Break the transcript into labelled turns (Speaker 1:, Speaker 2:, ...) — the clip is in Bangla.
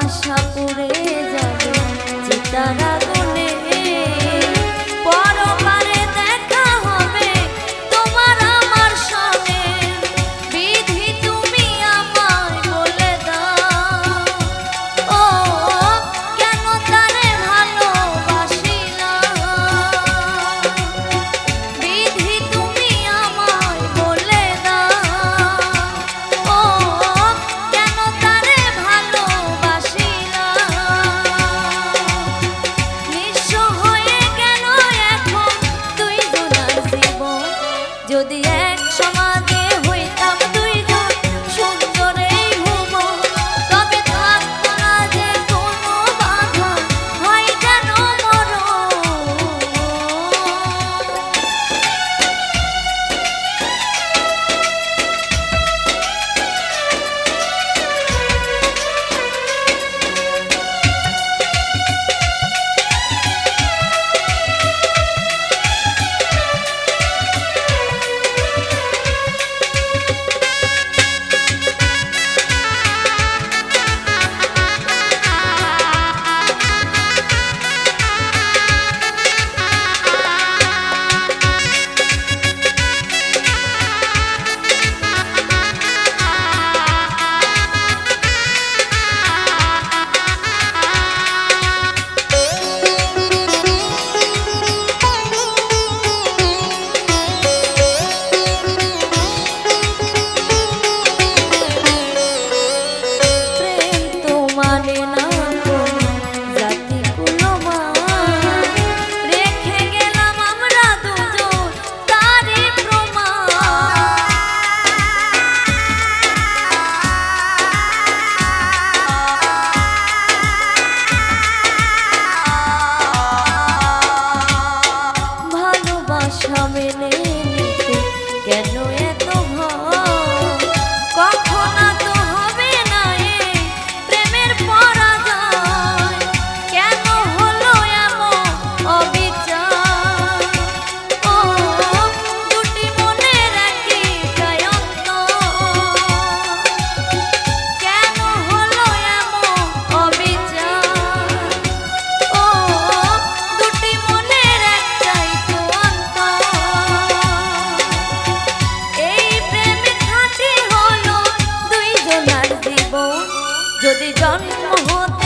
Speaker 1: ভালোবাসা পুড়ে যাবে চিতার আগুনে। পরবারে দেখা হবে তোমার আমার সনে, বিধি তুমি আমায় বলে দাও। ও কেন তারে ভালোবাসিলাম, বিধি তুমি আমায় বলে দাও। ও কেন তারে ভালোবাসিলাম, নিঃস্ব হয়ে গেল এখন দুইজনার জীবন। যদি এক সমাজে হইতাম দুইজন সুন্দর এই ভুবন, তবে থাকতো না যে কোনো বাধা, হয় কেন মরণ। মেনে নিতে কেন এত ভয়, কখন তো হবে না এই প্রেমের পরাজয়। কেন হলো এমন অবিচার, ও দুটি মনের একটাই অন্তর। কেন হলো এমন অবিচার, ও দুটি মনের একটাই তো অন্তর। এই প্রেমে খাঁটি হলো দুইজনার জীবন, যদি জন্ম হতো